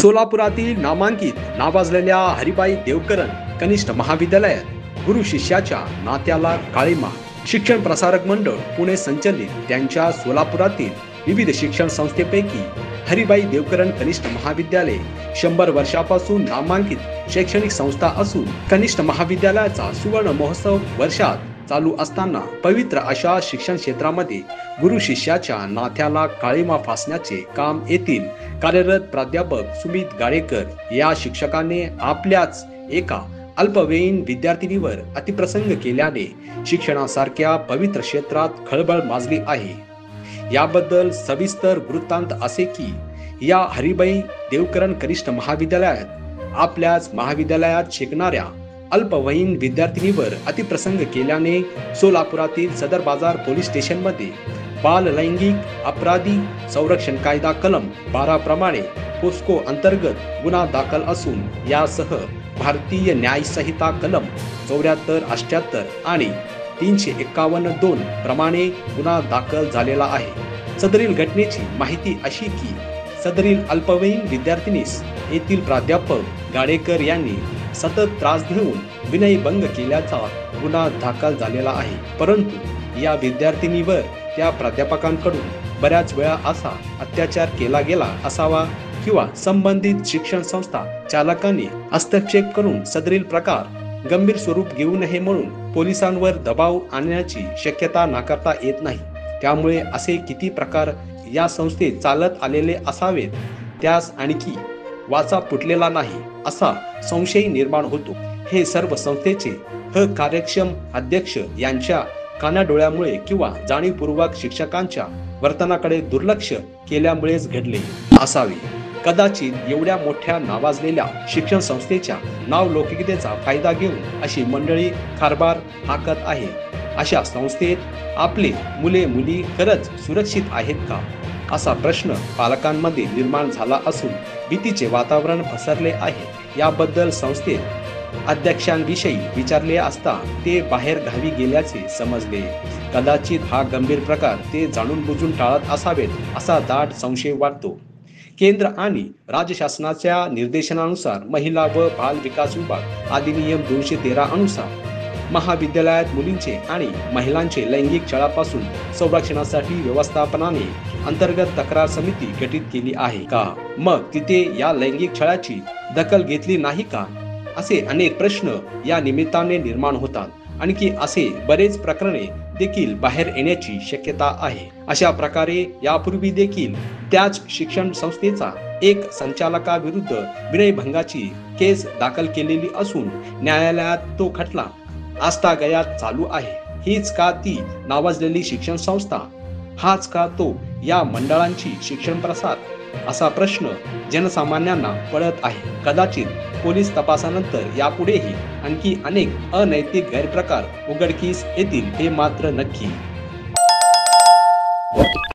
सोलापुरातील नामांकित नावाजलेल्या हरिबाई देवकरण कनिष्ठ महाविद्यालयात गुरु शिष्याच्या नात्याला काळीमा. शिक्षण प्रसारक मंडळ पुणे संचलित त्यांच्या सोलापुरातील विविध शिक्षण संस्थेपैकी हरिबाई देवकरण कनिष्ठ महाविद्यालय 100 वर्षापासून नामांकित शैक्षणिक संस्था असून कनिष्ठ महाविद्यालयाचा सुवर्ण महोत्सव वर्षात चालू असताना पवित्र अशा शिक्षण क्षेत्रामध्ये गुरु शिष्याच्या नात्याला काळीमा फासण्याचे काम येथील कार्यरत प्राध्यापक सुमित गाडेकर या शिक्षकाने आपल्याच एका अल्पवयीन विद्यार्थिनीवर अतिप्रसंग केल्याने शिक्षणासारख्या पवित्र क्षेत्रात खळबळ माजली आहे. याबद्दल सविस्तर वृत्तांत असे की या हरिबाई देवकरण कनिष्ठ महाविद्यालयात आपल्याच महाविद्यालयात शिकणाऱ्या अल्पवयीन विद्यार्थिनीवर अतिप्रसंग केल्याने सोलापुरातील सदर बाजार पोलीस स्टेशनमध्ये बाल लैंगिक अपराधी संरक्षण कायदा कलम 12 प्रमाणे पोस्को अंतर्गत गुन्हा दाखल असून यासह भारतीय न्याय संहिता कलम 74, 78 आणि 351(2) प्रमाणे गुन्हा दाखल झालेला आहे. सदरील घटनेची माहिती अशी की सदरील अल्पवयीन विद्यार्थिनीस येथील प्राध्यापक गाडेकर यांनी सतत त्रास देऊन विनयभंग केल्याचा गुन्हा दाखल झालेला आहे. परंतु या विद्यार्थिनीवर त्या प्राध्यापकांकडून बऱ्याच वेळा असा अत्याचार केला गेला असावा किंवा संबंधित शिक्षण संस्था चालकांनी हस्तक्षेप करून सदरील प्रकार गंभीर स्वरूप घेऊ नये म्हणून पोलिसांवर दबाव आणण्याची शक्यता नाकारता येत नाही. त्यामुळे असे किती प्रकार या संस्थेत चालत आलेले असावेत त्यास आणखी वाचा फुटलेला नाही असा संशय निर्माण होतो. हे सर्व संस्थेचे कार्यक्षम अध्यक्ष यांच्या कानाडोळ्यामुळे किंवा जाणीवपूर्वक शिक्षकांच्या वर्तनाकडे दुर्लक्ष केल्यामुळेच घडले असावे. कदाचित एवढ्या मोठ्या नावाजलेल्या शिक्षण संस्थेच्या नावलौकिकतेचा फायदा घेऊन अशी मंडळी कारभार हाकत आहे. अशा संस्थेत आपले मुले मुली खरंच सुरक्षित आहेत का असा प्रश्न पालकांमध्ये निर्माण झाला असून भीतीचे वातावरण पसरले आहे. याबद्दल संस्थेत अध्यक्षांविषयी विचारले असता ते बाहेर गावी गेल्याचे समजले. कदाचित हा गंभीर प्रकार ते जाणून बुजून टाळत असावेत असा दाट संशय वाटतो. केंद्र आणि राज्य शासनाच्या निर्देशनानुसार महिला व बाल विकास विभाग अधिनियम 213 अनुसार महाविद्यालयात मुलींचे आणि महिलांचे लैंगिक छळापासून संरक्षणासाठी व्यवस्थापनाने अंतर्गत तक्रार समिती गठीत केली आहे का? मग तिथे या लैंगिक छळाची दखल घेतली नाही का? असे अनेक प्रश्न या निमित्ताने निर्माण होतात. आणखी असे बरेच प्रकरणे देखील बाहेर येण्याची शक्यता आहे. अशा प्रकारे यापूर्वी देखील त्याच शिक्षण संस्थेचा एक संचालकाविरुद्ध विनयभंगाची केस दाखल केलेली असून न्यायालयात तो खटला आजतागायत चालू आहे. हीच का ती नावाजलेली शिक्षण संस्था? हाच का तो या मंडळांची शिक्षण प्रसार? असा प्रश्न जनसामान्यांना पडत आहे. कदाचित पोलीस तपासानंतर यापुढेही आणखी अनेक अनैतिक गैरप्रकार उघडकीस येतील हे मात्र नक्की.